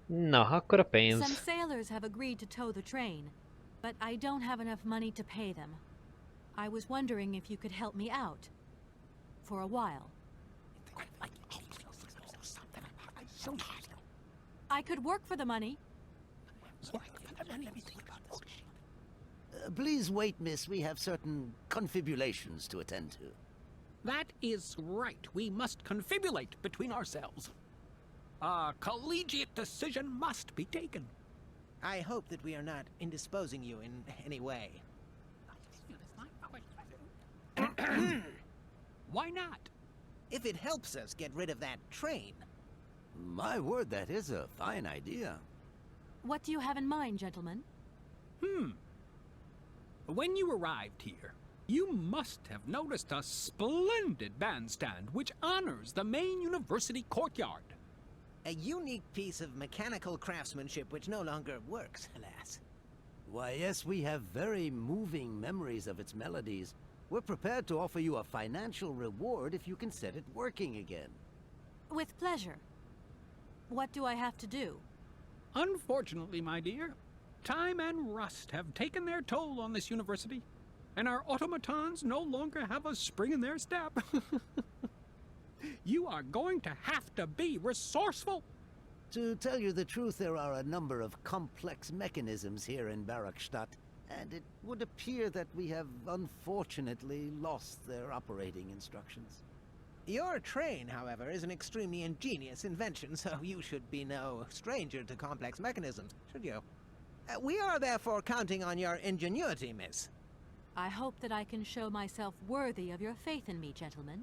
Na, akkor a Some pénz. sailors have agreed to tow the train, but I don't have enough money to pay them. I was wondering if you could help me out. For a while. I could work for the money. Please wait, miss. We have certain confibulations to attend to. That is right. We must confibulate between ourselves. A collegiate decision must be taken. I hope that we are not indisposing you in any way. Why not? If it helps us get rid of that train. My word, that is a fine idea. What do you have in mind, gentlemen? When you arrived here, you must have noticed a splendid bandstand which honors the main university courtyard. A unique piece of mechanical craftsmanship which no longer works, alas. Why, yes, we have very moving memories of its melodies. We're prepared to offer you a financial reward if you can set it working again. With pleasure. What do I have to do? Unfortunately, my dear, time and rust have taken their toll on this university, and our automatons no longer have a spring in their step. You are going to have to be resourceful. To tell you the truth, there are a number of complex mechanisms here in Barakstadt, and it would appear that we have unfortunately lost their operating instructions. Your train, however, is an extremely ingenious invention, so you should be no stranger to complex mechanisms, should you? We are therefore counting on your ingenuity, miss. I hope that I can show myself worthy of your faith in me, gentlemen.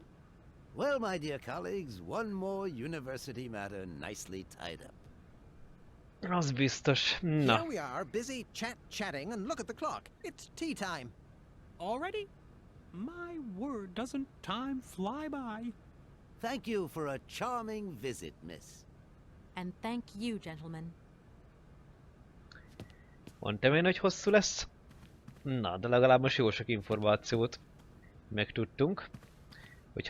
Well, my dear colleagues, one more university matter nicely tied up. Az biztos. Na. Here we are, busy chatting, and look at the clock. It's tea time. Already? My word, doesn't time fly by? Thank you for a charming visit, miss. And thank you, gentlemen. Mondtam én, hogy hosszú lesz? Na, de legalább most jó sok információt megtudtunk. Hogy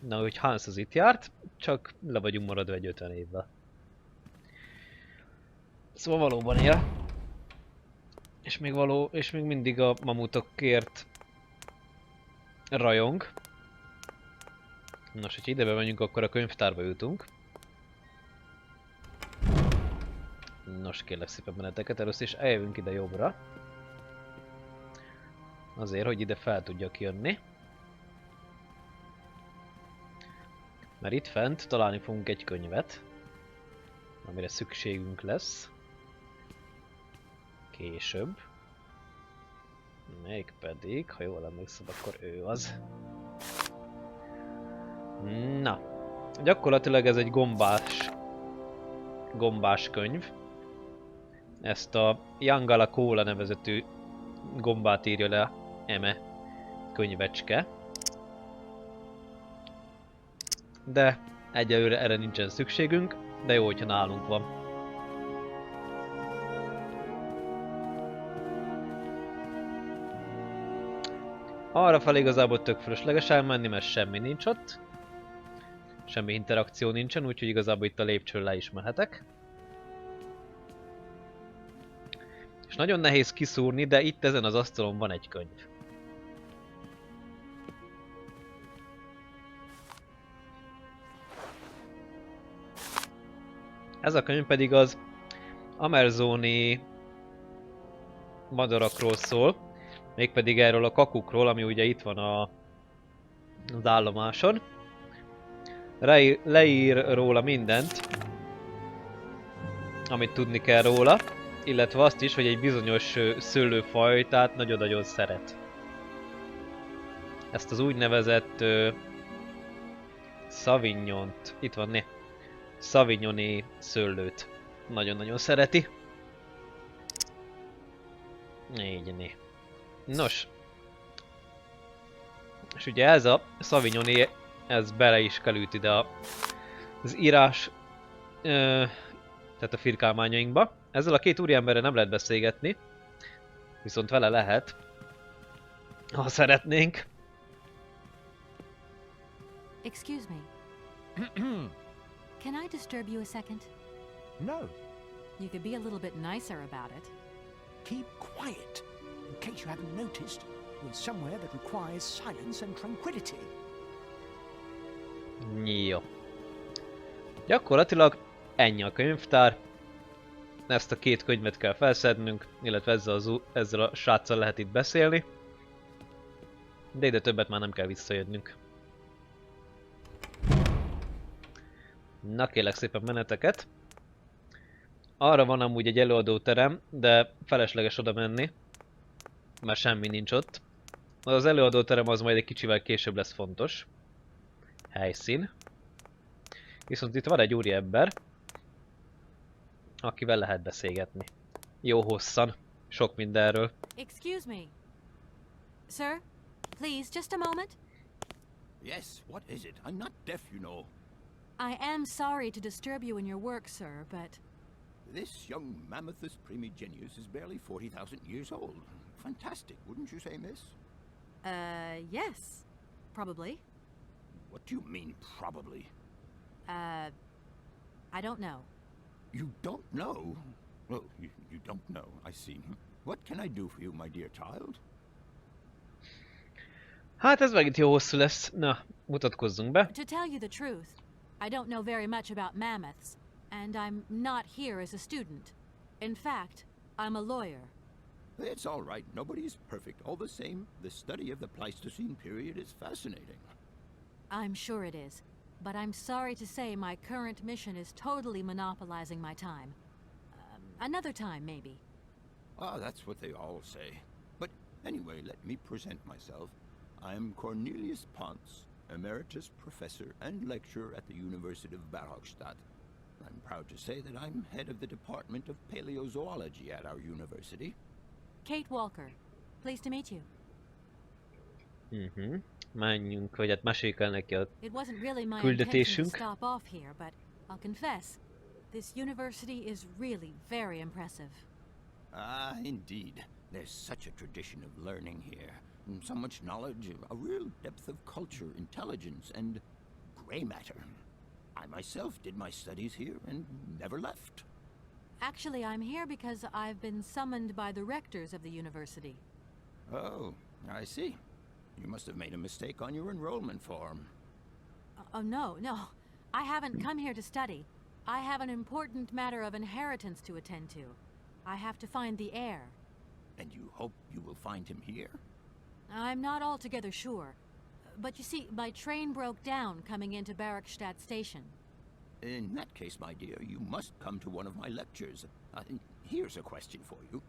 hogy Hans az itt járt, csak le vagyunk maradva egy 50 évvel. Szóval valóban él. És még mindig a mamutokért rajong. Nos, hogyha ide bemegyünk, akkor a könyvtárba jutunk. Nos, kérlek szépen benneteket, először is eljövünk ide jobbra. Azért, hogy ide fel tudjak jönni. Mert itt fent találni fogunk egy könyvet, amire szükségünk lesz. Később. Mégpedig, ha jól emlékszem, akkor ő az. Na, gyakorlatilag ez egy gombás könyv. Ezt a Yangala Kóla nevezetű gombát írja le eme könyvecske. De egyelőre erre nincsen szükségünk, de jó, hogyha nálunk van. Arra fel igazából tök fölösleges elmenni, mert semmi nincs ott. Semmi interakció nincsen, úgyhogy igazából itt a lépcsőn le is mehetek. És nagyon nehéz kiszúrni, de itt ezen az asztalon van egy könyv. Ez a könyv pedig az amerzóni madarakról szól, mégpedig erről a kakukról, ami ugye itt van az állomáson. Leír róla mindent, amit tudni kell róla, illetve azt is, hogy egy bizonyos szőlőfajtát nagyon-nagyon szeret. Ezt az úgynevezett Sauvignont, itt van né, Sauvignoni szőlőt nagyon-nagyon szereti. Így né. Nos. És ugye ez a Sauvignoni, ez bele is került ide az írás, tehát a firkálmányainkba. Ezzel a két úriemberrel nem lehet beszélgetni, viszont vele lehet, ha szeretnénk. Excuse me. Can I disturb you a second? No. You could be a little bit nicer about it. Keep quiet. In case you haven't noticed, we're somewhere that requires silence and tranquility. Jó. Gyakorlatilag ennyi a könyvtár. Ezt a 2 könyvet kell felszednünk, illetve ezzel a sráccal lehet itt beszélni. De ide többet már nem kell visszajönnünk. Na kérlek szépen meneteket. Arra van amúgy egy előadóterem, de felesleges oda menni, mert semmi nincs ott. Az előadóterem az majd egy kicsivel később lesz fontos. Helyszín. Viszont itt van egy úriember, akivel lehet beszélgetni. Jó hosszan, sok mindenről. Excuse me. Sir, please, just a moment. Yes, what is it? I'm not deaf, you know. I am sorry to disturb you in your work, sir, but This young mammothus primigenius is barely 40,000 years old. Fantastic, wouldn't you say, miss? yes, probably. What do you mean, probably? I don't know. You don't know? Well, you don't know, I see. What can I do for you, my dear child? Hát ez megint jó hosszú lesz. Na, mutatkozzunk be. To tell you the truth, I don't know very much about mammoths, and I'm not here as a student. In fact, I'm a lawyer. It's all right, nobody is perfect. All the same, the study of the Pleistocene period is fascinating. I'm sure it is, but I'm sorry to say my current mission is totally monopolizing my time. Another time, maybe. Ah, that's what they all say. But anyway, let me present myself. I'm Cornelius Ponce, Emeritus Professor and Lecturer at the University of Végigjátszás. I'm proud to say that I'm head of the Department of Paleozoology at our university. Kate Walker. Pleased to meet you. Menjünk, vagy hát meséljük el neki a It wasn't really my intention to küldetésünk. stop off here, but I'll confess, this university is really very impressive. Ah, indeed. There's such a tradition of learning here. So much knowledge, a real depth of culture, intelligence, and gray matter. I myself did my studies here and never left. Actually, I'm here because I've been summoned by the rectors of the university. Oh, I see. You must have made a mistake on your enrollment form. Oh, no. I haven't come here to study. I have an important matter of inheritance to attend to. I have to find the heir. And you hope you will find him here? I'm not altogether sure. But you see, my train broke down coming into Végigjátszás station. In that case, my dear, you must come to one of my lectures. Here's a question for you.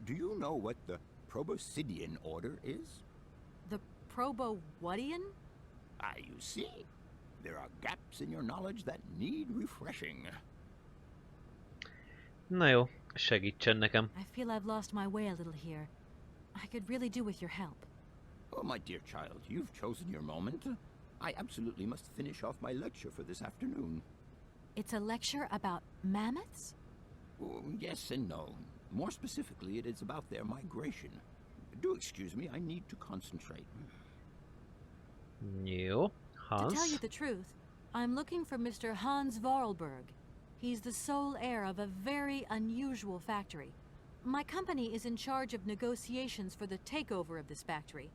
Do you know what the Proboscidean order is? The Probo-Whatian? Ah, you see? There are gaps in your knowledge that need refreshing. Na jó, segítsen nekem. I feel I've lost my way a little here. I could really do with your help. Oh, my dear child, you've chosen your moment. I absolutely must finish off my lecture for this afternoon. It's a lecture about mammoths? Oh, yes and no. More specifically, it is about their migration. Do excuse me, I need to concentrate. Jó, To tell you Hans. the truth, I'm looking for Mr. Hans Vorarlberg. He's the sole heir of a very unusual factory. My company is in charge of negotiations for the takeover of this factory.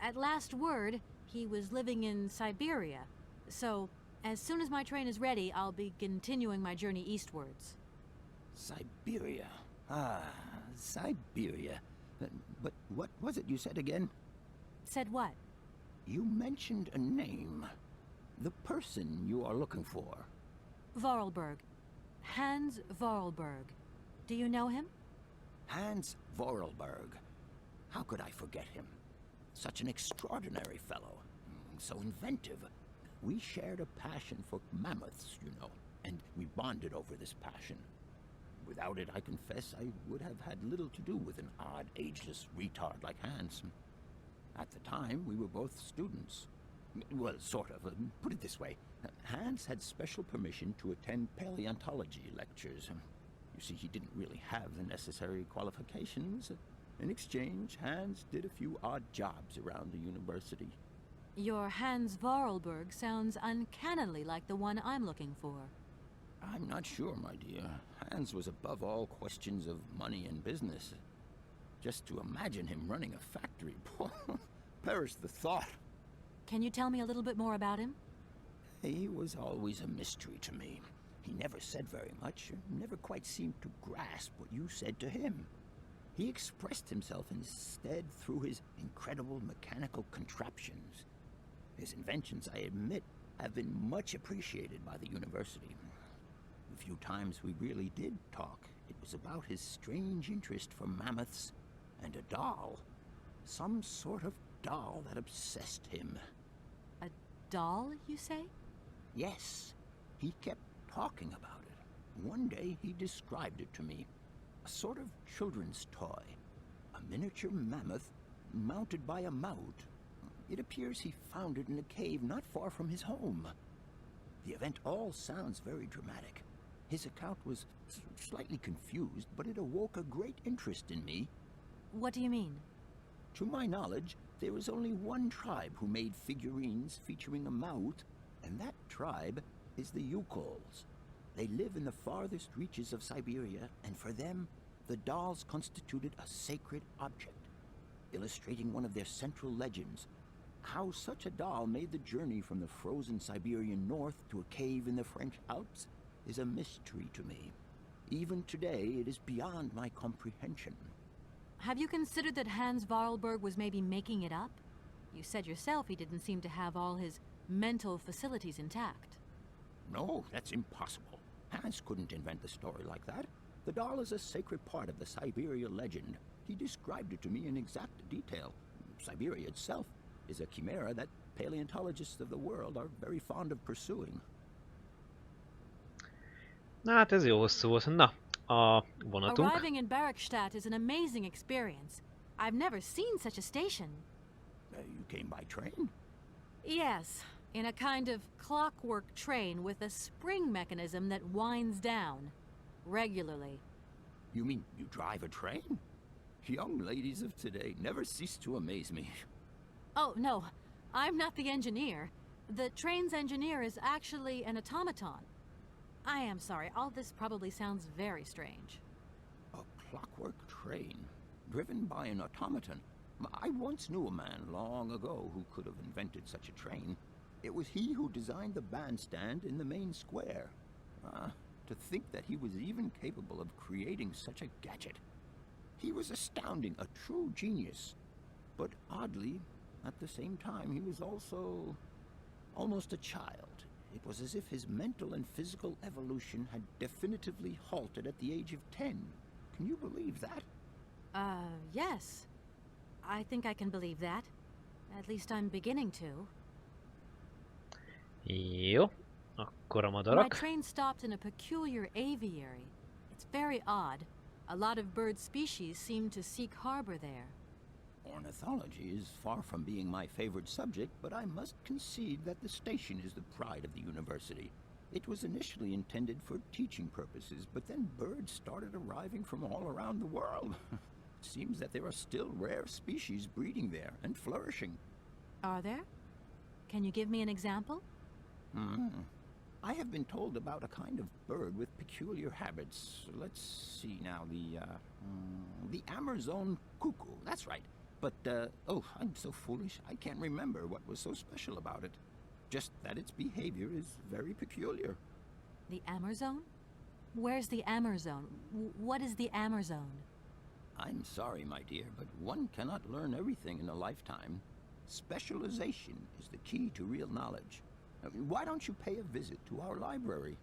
At last word, he was living in Syberia. So, as soon as my train is ready, I'll be continuing my journey eastwards. Syberia. Ah, Syberia. But what was it you said again? Said what? You mentioned a name. The person you are looking for. Vorarlberg. Hans Vorarlberg. Do you know him? Hans Vorarlberg. How could I forget him? Such an extraordinary fellow. So inventive. We shared a passion for mammoths, you know, and we bonded over this passion. Without it, I confess, I would have had little to do with an odd, ageless retard like Hans. At the time, we were both students. Well, sort of. Put it this way. Hans had special permission to attend paleontology lectures. You see, he didn't really have the necessary qualifications. In exchange, Hans did a few odd jobs around the university. Your Hans Vorarlberg sounds uncannily like the one I'm looking for. I'm not sure, my dear. Hans was above all questions of money and business. Just to imagine him running a factory, perish the thought. Can you tell me a little bit more about him? He was always a mystery to me. He never said very much, never quite seemed to grasp what you said to him. He expressed himself instead through his incredible mechanical contraptions. His inventions, I admit, have been much appreciated by the university. The few times we really did talk, it was about his strange interest for mammoths and a doll. Some sort of doll that obsessed him. A doll, you say? Yes, he kept talking about it. One day he described it to me. A sort of children's toy. A miniature mammoth mounted by a mount. It appears he found it in a cave not far from his home. The event all sounds very dramatic. His account was slightly confused, but it awoke a great interest in me. What do you mean? To my knowledge, there is only one tribe who made figurines featuring a mouth, and that tribe is the Yukols. They live in the farthest reaches of Syberia, and for them, the dolls constituted a sacred object, illustrating one of their central legends. How such a doll made the journey from the frozen Siberian north to a cave in the French Alps is a mystery to me. Even today, it is beyond my comprehension. Have you considered that Hans Vorarlberg was maybe making it up? You said yourself he didn't seem to have all his mental facilities intact. No, that's impossible. Hans couldn't invent a story like that. The doll is a sacred part of the Syberia legend. He described it to me in exact detail. Syberia itself is a chimera that paleontologists of the world are very fond of pursuing. Na hát ez jó hosszú volt. Na, a vonatunk. Arriving in Végigjátszás is an amazing experience. I've never seen such a station. You came by train? Yes, in a kind of clockwork train with a spring mechanism that winds down regularly. You mean you drive a train? Young ladies of today never cease to amaze me. Oh, no, I'm not the engineer. The train's engineer is actually an automaton. I am sorry, all this probably sounds very strange. A clockwork train, driven by an automaton. I once knew a man long ago who could have invented such a train. It was he who designed the bandstand in the main square. To think that he was even capable of creating such a gadget. He was astounding, a true genius. But oddly, at the same time, he was also almost a child. It was as if his mental and physical evolution had definitively halted at the age of 10. Can you believe that? Yes. I think I can believe that. At least I'm beginning to. Jó, akkor a My madarak. train stopped in a peculiar aviary. It's very odd. A lot of bird species seem to seek harbor there. Ornithology is far from being my favorite subject, but I must concede that the station is the pride of the university. It was initially intended for teaching purposes, but then birds started arriving from all around the world. It seems that there are still rare species breeding there and flourishing. Are there? Can you give me an example? I have been told about a kind of bird with peculiar habits. Let's see now, the Amazon cuckoo, that's right. But, oh, I'm so foolish, I can't remember what was so special about it. Just that its behavior is very peculiar. The Amazon? Where's the Amazon? What is the Amazon? I'm sorry, my dear, but one cannot learn everything in a lifetime. Specialization is the key to real knowledge. Why don't you pay a visit to our library?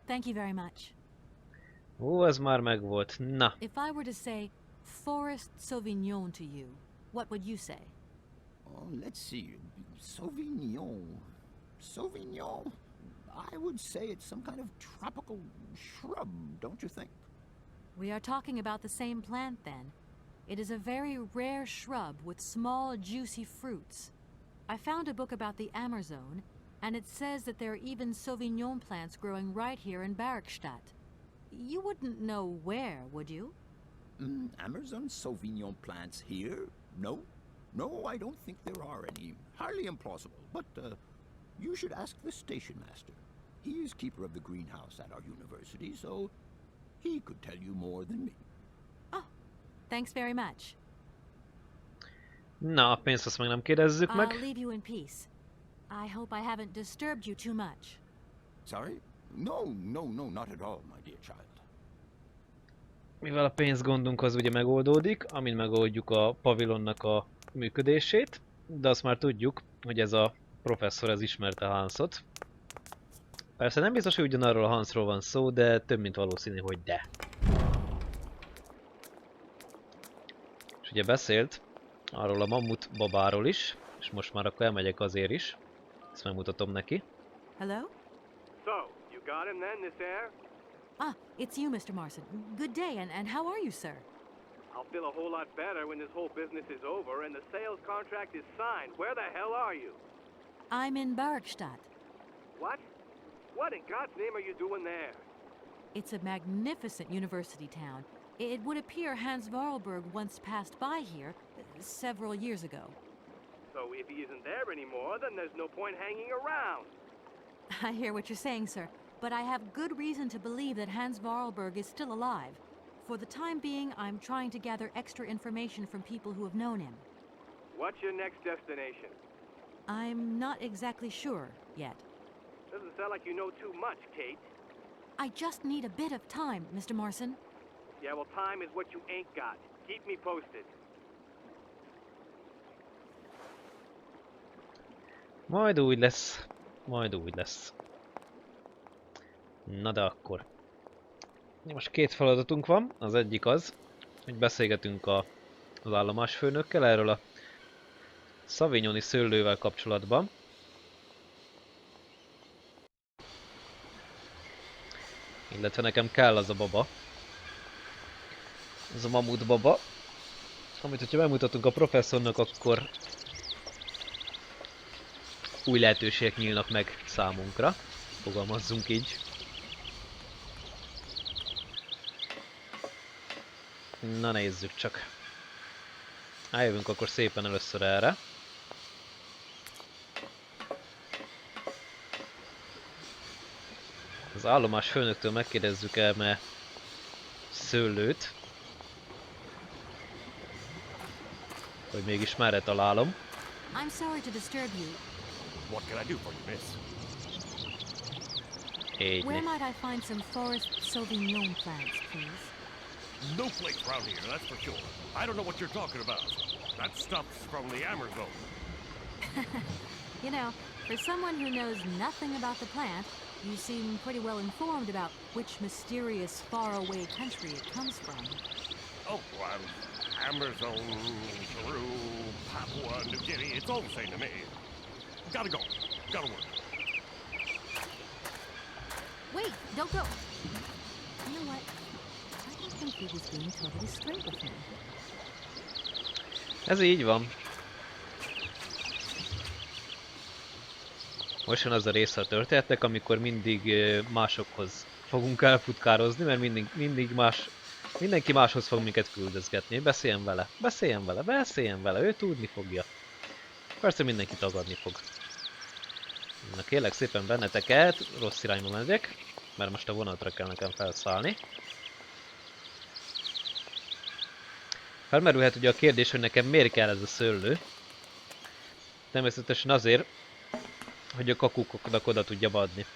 Thank you very much. Ó, ez már megvolt. Na, If I were to say Forest Sauvignon to you, what would you say? Oh, let's see. Sauvignon. Sauvignon? I would say it's some kind of tropical shrub, don't you think? We are talking about the same plant then. It is a very rare shrub with small, juicy fruits. I found a book about the Amazon, and it says that there are even Sauvignon plants growing right here in Végigjátszás. You wouldn't know where, would you? Amazon Sauvignon plants here? No. No, I don't think there are any. Highly implausible. But, you should ask the station master. He is keeper of the greenhouse at our university, so he could tell you more than me. Oh, thanks very much. Na, a pénzt azt meg nem kérdezzük I'll meg. leave you in peace. I hope I haven't disturbed you too much. Sorry? No, not at all, my dear child. Mivel a pénzgondunk az ugye megoldódik, amint megoldjuk a pavilonnak a működését, de azt már tudjuk, hogy ez a professzor ez ismerte Hansot. Persze nem biztos, hogy ugyanarról a Hansról van szó, de több mint valószínű, hogy de. És ugye beszélt arról a mammut babáról is, és most már akkor elmegyek azért is. Ezt megmutatom neki. Hello? So, you got him then, this heir? Ah, it's you, Mr. Marston. Good day, and how are you, sir? I'll feel a whole lot better when this whole business is over and the sales contract is signed. Where the hell are you? I'm in Barkstadt. What? What in God's name are you doing there? It's a magnificent university town. It would appear Hans Vorarlberg once passed by here several years ago. So if he isn't there anymore, then there's no point hanging around. I hear what you're saying, sir, but I have good reason to believe that Hans Vorarlberg is still alive. For the time being, I'm trying to gather extra information from people who have known him. What's your next destination? I'm not exactly sure yet. Doesn't sound like you know too much, Kate. I just need a bit of time, Mr. Morrison. Yeah, well, time is what you ain't got. Keep me posted. Majd úgy lesz. Majd úgy lesz. Na de akkor. Most két feladatunk van. Az egyik az, hogy beszélgetünk az állomásfőnökkel erről a szavignoni szőlővel kapcsolatban. Illetve nekem kell az a baba. Ez a mamut baba. Amit, hogyha megmutatunk a professzornak, akkor új lehetőségek nyílnak meg számunkra. Fogalmazzunk így. Na nézzük csak. Eljövünk akkor szépen először erre. Az állomás főnöktől megkérdezzük el, mert szőlőt. Hogy mégis merre találom. I'm sorry to disturb you. What can I do for you, miss? Így. Where might I find some forest sauvignon plants, please? No place around here, that's for sure. I don't know what you're talking about. That stuff's from the Amazon. You know, for someone who knows nothing about the plant, you seem pretty well informed about which mysterious faraway country it comes from. Oh, well, Amazon, Peru, Papua New Guinea, it's all the same to me. Gotta go. Gotta work. Wait, don't go. You know what? I don't think he was being totally straight with me. Ez így van. Most jön az a része a történetnek, amikor mindig másokhoz fogunk elfutkározni, mert mindenki máshoz fog minket küldözgetni. Beszéljen vele, ő tudni fogja. Persze mindenki tagadni fog. Na kérlek szépen benneteket, rossz irányba megyek, mert most a vonatra kell nekem felszállni. Felmerülhet ugye a kérdés, hogy nekem miért kell ez a szőlő. Természetesen azért, hogy a kakukoknak oda tudjam adni.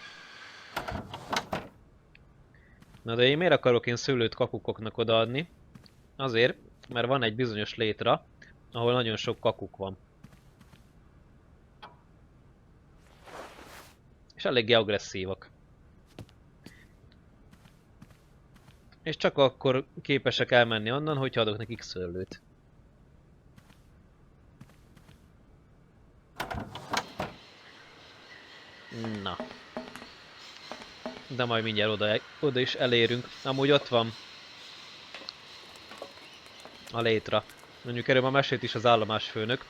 Na de én miért akarok én szőlőt kakukoknak odaadni? Azért, mert van egy bizonyos létra, ahol nagyon sok kakuk van. És eléggé agresszívak. És csak akkor képesek elmenni onnan, hogyha adok nekik szőlőt. Na. De majd mindjárt oda is elérünk. Amúgy ott van a létra. Mondjuk erről ma mesélt is az állomásfőnök.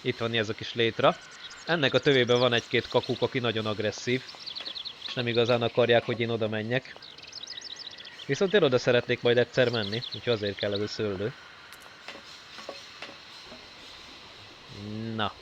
Itt van ez a kis létra. Ennek a tövében van egy-két kakuk, aki nagyon agresszív. És nem igazán akarják, hogy én oda menjek. Viszont én oda szeretnék majd egyszer menni, úgyhogy azért kell ez a szőlő. Na.